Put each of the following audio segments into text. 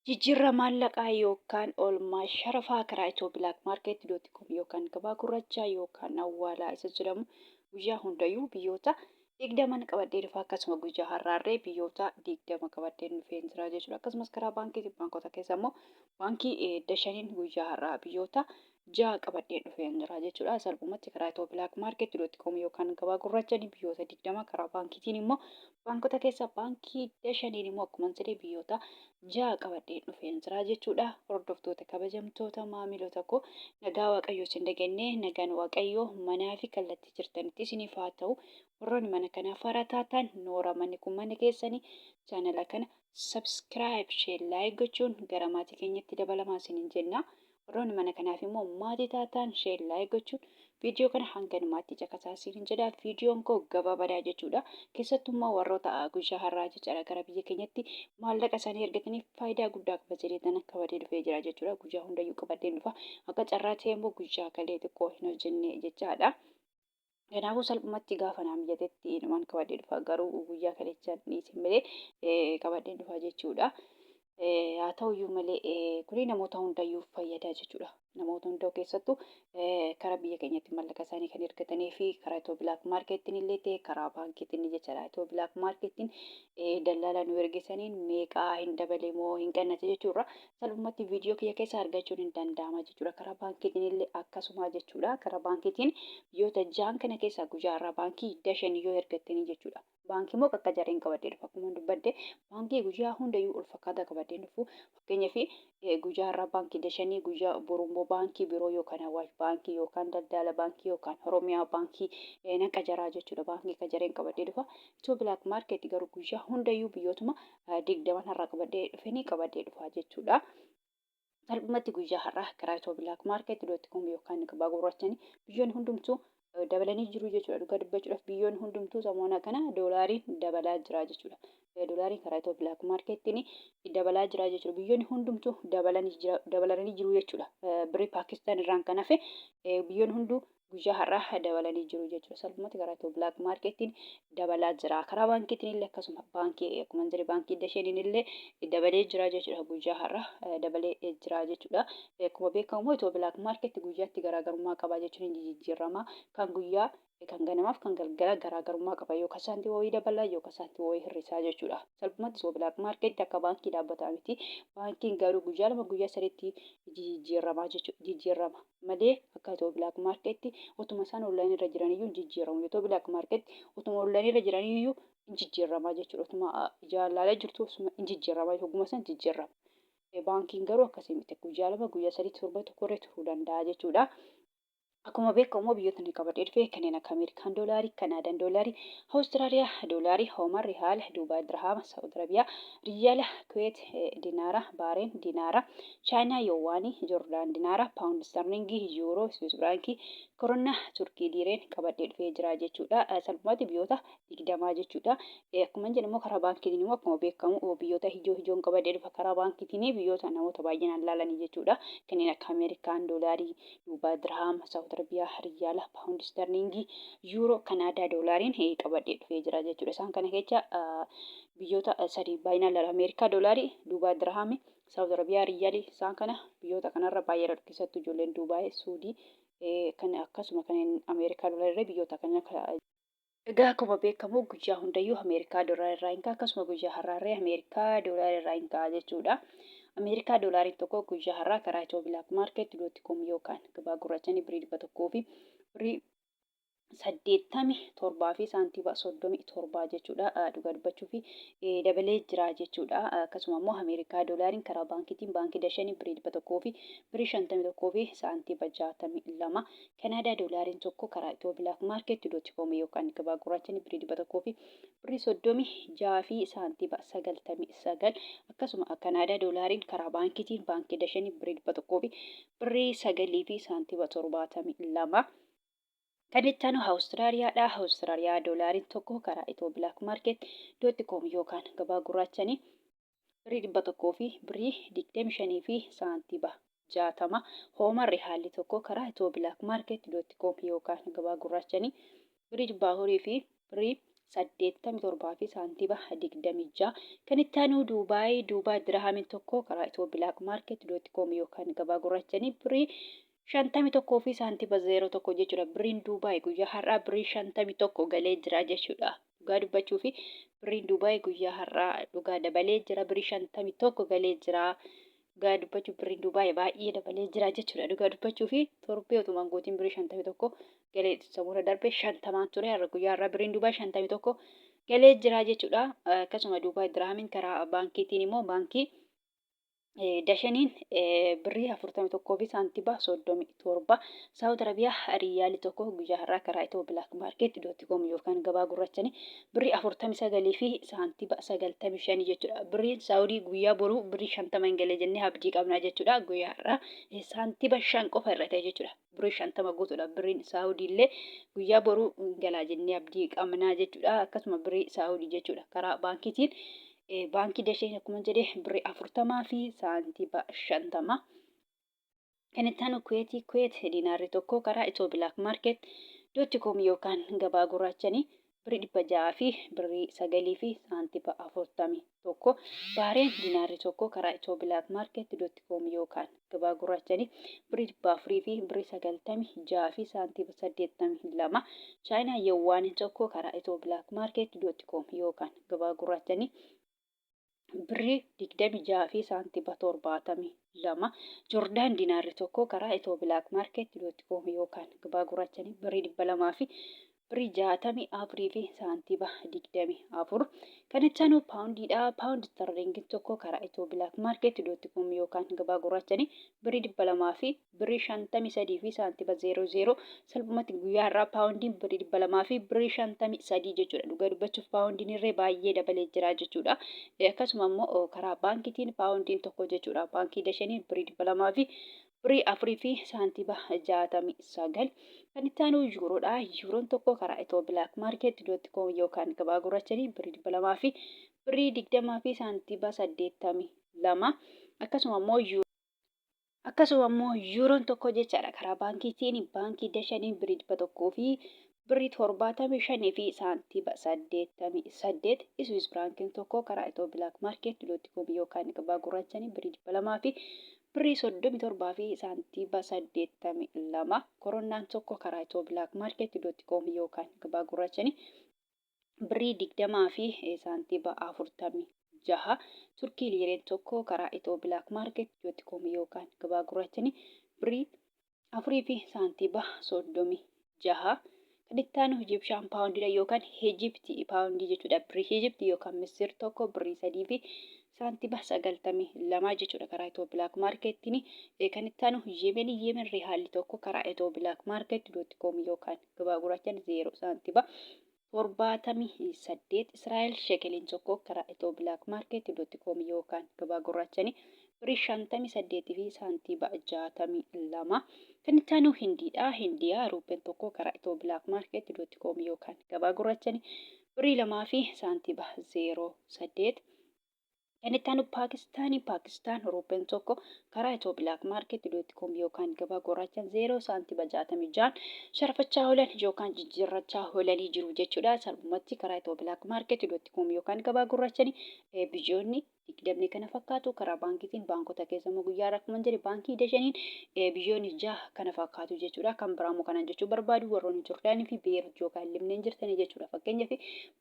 Jijjiirra maallaqaa yookaan oolmaa sharafaa karaa Itiyoo Bilaak Maarkeetii.com yookaan gabaa gurraachaa yookaan awwaalaa isa jedhamu guyyaa hundayyuu biyyoota 20 qabadhee dhufa. Akkasuma guyyaa har'aarree biyyoota 20 qabadhee dhufee jira jechuudha. Akkasumas karaa baankota keessa immoo baankii Dashaniin guyyaa har'aa biyyoota 6 qabadhee dhufee jira jechuudha. Salphumatti karaa Itiyoo Bilaak Maarkeetii.com yookaan gabaa gurraachaan biyyoota 20 karaa baankiitiin immoo baankota keessa baankii Dashaniin immoo akkuma jedhee biyyoota 6 qabadhee dhufee jira jechuudha. Hordoftoota kabajamtoota maamiltoota koo nagaa waaqayyoo isin dhageenye nagaan waaqayyoo manaa fi kallattii jirtanitti isiniif haa ta'u. Warroonni mana kanaaf haaraa taatan noora manni kun mana keessanii chaanala kana subscribe share like gochuun gara maatii keenyatti dabalamaa isiniin jenna. Warroonni mana kanaaf immoo maatii taatan share like gochuun viidiyoo kana hanga dhumaatti caqasaa isiniin jedha. Viidiyoon koo gabaabaadha jechuudha. Keessattummaa warroota guyyaa har'aa jechuudha gara biyya keenyatti maallaqa isaanii ergataniif faayidaa guddaa qaba jedheetan qabadee dhufee jira jechuudha. Guyyaa hundayyuu qabadeen dhufa. Akka carraa ta'e immoo guyyaa kalee xiqqoo hin hojjenne jechaadha. Kanaafuu salphumatti gaafa naan mijatetti namaan qabadee dhufa. Garuu guyyaa kaleechaan dhiisin malee qabadeen dhufa jechuudha. Haa ta'uyyuu malee kuni namoota hundayyuu fayyada jechuudha. Namoota hundaa keessattuu karaa biyya keenyatti maallaqa isaanii kan ergatanii fi karaa Itiyoo Bilaak Maarkeetiin illee ta'e karaa baankiitiin jechaadha. Itiyoo Bilaak Maarkeetiin daldala nu ergisaniin meeqaa hin dabale moo hin qannate jechuudha. Salphumatti viidiyoo kiyya keessa argachuun hin danda'ama jechuudha. Karaa baankiitiin illee akkasuma jechuudha. Karaa baankiitiin biyyoota 6 kana keessaa guyyaa har'aa baankii Dashan yoo ergattanii jechuudha. Baankii moo akka jareen qabadee dhufa akkuma dubbadde baankii guyyaa hundayyuu ol fakkaataa qabadee dhufu. Fakkeenyaaf guyyaa har'aa baankii Dashanii guyyaa borummoo baankii biroo yookaan Awaash baankii yookaan Daldala baankii yookaan Oromiyaa baankii naqa jaraa jechuudha. Baankii akka jareen qabadee dhufa. Itiyoo Bilaak Maarkeetii garuu guyyaa hundayyuu biyyootuma 20 har'aa qabadee dhufanii qabadee dhufa jechuudha. Salphumatti guyyaa har'aa karaa Itiyoo Bilaak Maarkeetii.com yookaan gabaa gurraachaan biyyoonni hundumtuu dabalanii jiru jechuudha. Dhugaa dubbachuudhaaf biyyoonni hundumtuu samoona kana doolaariin dabalaa jira jechuudha. Doolaariin karaa Itiyoo Bilaak Maarkeetiin dabalaa jira jechuudha. Biyyoonni hundumtuu dabalanii jiru jechuudha. Birrii Paakistaan irraan kan hafe biyyoonni hunduu guyyaa har'aa dabalanii jiru jechuudha. Salphumatti karaa Itiyoo Bilaak Maarkeetiin dabalaa jira. Karaa baankiitiin illee akkasuma baankii akkuma jedhe baankii Dashaniin illee dabalee jira jechuudha. Guyyaa har'aa dabalee jira jechuudha. Akkuma beekamu Itiyoo Bilaak Maarkeetii guyyaatti garaagarummaa qaba jechuun hin jijjiirama. Kan guyyaa kan ganamaaf kan galgala garaagarummaa qaba. Yookaan saantii wayii dabalaa yookaan saantii wayii hir'isaa jechuudha. Salphumatti Itiyoo Bilaak Maarkeetii akka baankii dhaabbataa miti. Baankiin garuu guyyaa 2 guyyaa 3tti jijjiirama jechuudha. Jijjiirama malee akka Itiyoo Bilaak Maarkeetii utuma isaan onlaayinii irra jiraniyyuu hin jijjiiramu. Itiyoo Bilaak Maarkeetii utuma onlaayinii irra jiraniyyuu hin jijjiirama jechuudha. Utuma jaalala jirtu hin jijjiirama. Ogummaa isaan jijjiirama. Baankiin garuu akkasii miti. Guyyaa 2 guyyaa 3 torba tokko irra turuu danda'a jechuudha. Akkuma beekamu biyyoota ni qabadee dhufe kanneen akka Ameerikaan doolaarii, Kanaadaan doolaarii, Awustiraaliyaa doolaarii, Hoomar Rihaala, Duubaay Dirhaama, Saawud Arabiyaa, Riyaala, Kuweet Dinaara, Baareen Dinaara, Chaayinaa Yowaanii, Joordaan Dinaara, Paawuнд Sterlingii, Yuuroo, Swiss Firankii, Koronnaa, Turkii Liireen qabadee dhufee jira jechuudha. Salphumatti biyyoota 20 jechuudha. Akkuma jedhamu immoo karaa baankiitiin immoo akkuma beekamu biyyoota ijoon qabadee dhufa karaa baankiitiin biyyoota namoota baay'inaan laalanii jechuudha. Kanneen akka Ameerikaan doolaarii, Duubaay Dirhaama, Saawud Arabiyaa, Riyaala, Paawuнд Sterlingii, Yuuroo, Kanaadaa doolaariin qabadee dhufee jira jechuudha. Isaan kana keessa biyyoota 3 baay'inaan laala. Ameerikaa doolaarii, Duubaay Dirhaami, Saawud Arabiyaa Riyaalii isaan kana biyyoota kanarra baay'ee keessattuu ijoolleen Duubaay, Suudii kan akkasuma kanneen Ameerikaa doolaarii biyyoota kana egaa akkuma beekamu guyyaa hundayyuu Ameerikaa doolaarii irraa hin ka'a akkasuma guyyaa har'aarree Ameerikaa doolaarii irraa hin ka'a jechuudha. Ameerikaa doolaariin tokko guyyaa har'aa karaa Itiyoo Bilaak Maarkeetii.com yookaan gabaa gurraachaan birrii 100 fi birrii 87 fi saantiima 37 jechuudha. Dhugaa dubbachuu fi dabalee jira jechuudha. Akkasuma immoo Ameerikaa doolaariin karaa baankiitiin baankii Dashanii birrii 100 fi birrii 51 fi saantiima 62. Kanaadaa doolaariin tokko karaa Itiyoo Bilaak Maarkeetii.com yookaan gabaa gurraachaan birrii 100 fi birrii 36 fi saantiima 99. Akkasuma Kanaadaa doolaariin karaa baankiitiin baankii Dashanii birrii 100 fi birrii 9 fi saantiima 72. Kan itti aanu Awustiraaliyaadha. Awustiraaliyaa doolaariin tokko karaa Itiyoo Bilaak Maarkeetii.com yookaan gabaa gurraachaan birrii 100 fi birrii 25 fi saantiima 60. Hoomar Rihaalli tokko karaa Itiyoo Bilaak Maarkeetii.com yookaan gabaa gurraachaan birrii 4 fi birrii 87 fi saantiba 26. Kan itti aanu Duubaay dirhamiin tokko karaa itooblaakmaarket.com yookaan gabaa gurraachanii birrii 51 fi saantiba 01 jechuudha. Birriin Duubaay guyyaa har'aa birrii 51 galee jira jechuudha. Dhugaa dubbachuu fi birriin Duubaay guyyaa har'aa dhugaa dabalee jira. Birrii 51 galee jira. Dhugaa dubbachuu birriin Duubaay baay'ee dabalee jira jechuudha. Dhugaa dubbachuu fi torbee otumaan gootiin birrii 51 galee samuura darbee 50 ture. Har'a guyyaa har'aa birriin Duubaay 51 galee jira jechuudha. Akkasuma Duubaay dirhamiin karaa baankiitiin immoo baankii dashaniin birrii 41 fi saantiba 37. Saawud Arabiyaa riyaalii tokko guyyaa har'aa karaa itooblaakmaarket.com yookaan gabaa gurraachanii birrii 49 fi saantiba 95 jechuudha. Birriin Saawudii guyyaa boruu birrii 50 hin galee jennee abdii qabnaa jechuudha. Guyyaa har'aa saantiba 5 qofa irra ta'e jechuudha. Birrii 50 guutuudha. Birriin Saawudii illee guyyaa boruu hin galaa jennee abdii qabnaa jechuudha. Akkasuma birrii Saawudii jechuudha. Karaa baankiitiin baankii dasheen akkuma jedhee birrii 40 fi saantiba 50. Kan itti aanu Kuweet diinaarri tokko karaa itooblaakmaarket.com yookaan gabaa gurraachanii birrii 600 fi birrii 9 fi saantiba 41. Baareen diinaarri tokko karaa itooblaakmaarket.com yookaan gabaa gurraachanii birrii 400 fi birrii 96 fi saantiba 82. Chaayinaa Yuwaaniin tokko karaa itooblaakmaarket.com yookaan gabaa gurraachanii birrii 26 fi saantiba 72. Joordaan diinaarri tokko karaa itooblaakmaarket.com yookaan gabaa gurraachanii birrii 200 fi birrii 64 fi saantiba 24. Kan itti aanu paawundiidha. Paawundi sterlingiin tokko karaa itooblaakmaarket.com yookaan gabaa gurraachanii birrii 200 fi birrii 53 fi saantiba 00. Salphumatti guyyaa har'aa paawundiin birrii 200 fi birrii 53 jechuudha. Dhugaa dubbachuuf paawundiin irree baay'ee dabalee jira jechuudha. Akkasuma immoo karaa baankiitiin paawundiin tokko jechuudha. Baankii dashaniin birrii 200 fi birrii 4 fi saantiba 69. Kan itti aanu yuuroodha. Yuuroon tokko karaa itooblaakmaarket.com yookaan gabaa gurraachanii birrii 200 fi birrii 20 fi saantiba 82. Akkasuma immoo yuuroon tokko jechaadha. Karaa baankiitiin baankii dashaniin birrii 100 fi birrii 75 fi saantiba 88. Iswiis firaankiin tokko karaa itooblaakmaarket.com yookaan gabaa gurraachanii birrii 200 fi birrii 37 fi saantiba 82. Koronnaan tokko karaa itooblaakmaarket.com yookaan gabaa gurraachanii birrii 20 fi saantiba 46. Turkii liireen tokko karaa itooblaakmaarket.com yookaan gabaa gurraachanii birrii 4 fi saantiba 36. Kan itti aanu Ijipshaan paawundiidha yookaan Ijiptii paawundii jechuudha. Birrii Ijiptii yookaan Misir tokko birrii 3 fi saantiba 92 jechuudha karaa itooblaakmaarketiin. Kan itti aanu Yemen riyaalii tokko karaa itooblaakmaarket.com yookaan gabaa gurraachanii 0 saantiba 78. Israa'el shekeliin tokko karaa itooblaakmaarket.com yookaan gabaa gurraachanii birrii 58 fi saantiba 62. Kan itti aanu Hindiidha. Hindiyaa ruupeen tokko karaa itooblaakmaarket.com yookaan gabaa gurraachanii birrii 2 fi saantiba 08. Kan itti aanu Paakistaan ruupeen tokko karaa itooblaakmaarket.com yookaan gabaa gurraachaan 0 saantiba 66 sharafachaa oolan yookaan jijjiirrachaa oolanii jiru jechuudha. Salphumatti karaa itooblaakmaarket.com yookaan gabaa gurraachanii biyyoonni digdamni kana fakkaatu karaa baankiitiin baankota keessammoo guyyaa akkuma jedhe baankii dashaniin biyyoonni 6 kana fakkaatu jechuudha. Kan biraamoo kanan jechuu barbaadu warroonni Joordaanii fi Beerut yookaan Libneen jirtanii jechuudha. Fakkeenyaaf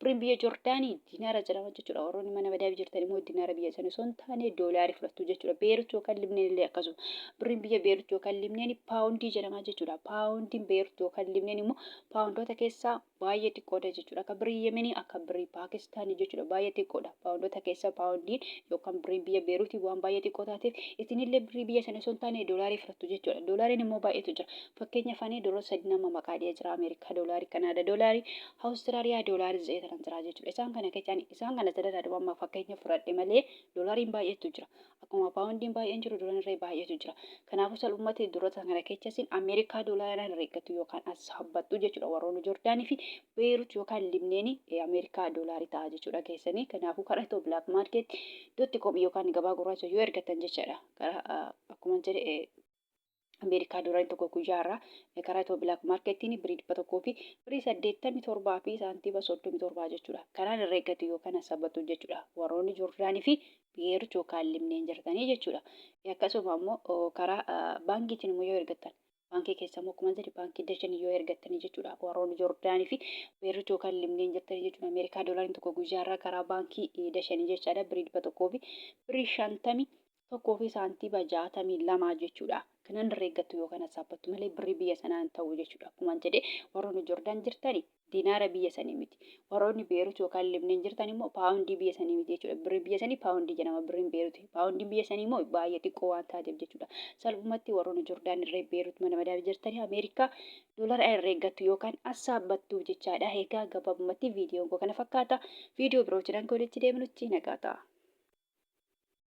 birriin biyya Joordaanii diinaara jedhama jechuudha. Warroonni mana madabii jirtan immoo diinaara biyya sana osoo hin taane doolaarii fudhattu jechuudha. Beerut yookaan Libneen illee akkasuma. Birriin biyya Beerut yookaan Libneen paawundii jedhama jechuudha. Paawundiin Beerut yookaan Libneen immoo paawundoota keessaa baay'ee xiqqoodha jechuudha. Akka birrii Yemenii akka birrii Paakistaanii jechuudha. Baay'ee xiqqoodha. Paawundoota keessaa paawundiin yookaan birriin biyya Beerutii waan baay'ee xiqqoo taateef isinillee birrii biyya sana osoo hin taane doolaarii fudhattu jechuudha. Doolaariin immoo baay'eetu jira. Fakkeenyaaf ani doolaara 3 nama maqaa dhiyaa jira. Ameerikaa doolaarii, Kanaadaa doolaarii, Awustiraaliyaa doolaarii 8 jira jechuudha. Isaan kana sadadaduma amma fakkeenyaaf fudhadhe malee doolaariin baay'eetu jira. Akkuma paawundiin baay'een jiru doolaarri baay'eetu jira. Kanaafuu salphumatti duroota kana keessatti Ameerikaa doolaaraan reeggatu yookaan as habbattu jechuudha. Warroonni Joordaanii fi Beerut yookaan Libneen Ameerikaa doolaarii ta'a jechuudha keessanii. Kanaafuu karaa itooblaakmaarket.com yookaan gabaa gurraacha yoo ergatan jechaadha. Akkuma jedhe Ameerikaa doolaariin tokko guyyaarraa karaa Itoo bilaak maarkeettiin birii 100 fi birii 87 fi saantiima 37 jechuudha. Kanaan irra eeggatu yookaan sabbatu jechuudha. Warroonni Joordaanii fi Biyeerut yookaan limneen jirtanii jechuudha. Akkasuma immoo karaa baankiitiin immoo yoo ergattan baankii keessa immoo akkuma jedhe baankii dashan yoo ergattanii jechuudha. Warroonni Joordaanii fi Biyeerut yookaan limneen jirtanii jechuudha. Ameerikaa doolaariin tokko guyyaarraa karaa baankii dashanii jechaadha. Birii 100 fi birii 51 fi saantiima 62 jechuudha. Kanan irra eeggattu yookaan saaphattu malee birrii biyya sanaan ta'u jechuudha. Akkuma jedhe warroonni Joordaan jirtani diinaara biyya sanii miti. Warroonni Beerut yookaan Libneen jirtan immoo paawundii biyya sanii miti jechuudha. Birrii biyya sanii paawundii jedhama birriin Beeruti. Paawundiin biyya sanii immoo baay'ee xiqqoo waan taateef jechuudha. Salphumatti warroonni Joordaan irra Beerut mana madaala jirtanii Ameerikaa doolara irra eeggattu yookaan saaphattu jechaadha. Egaa gabaabumatti viidiyoon koo kana fakkaata. Viidiyoo birootiin kan walitti deemnutti nagaa ta'a.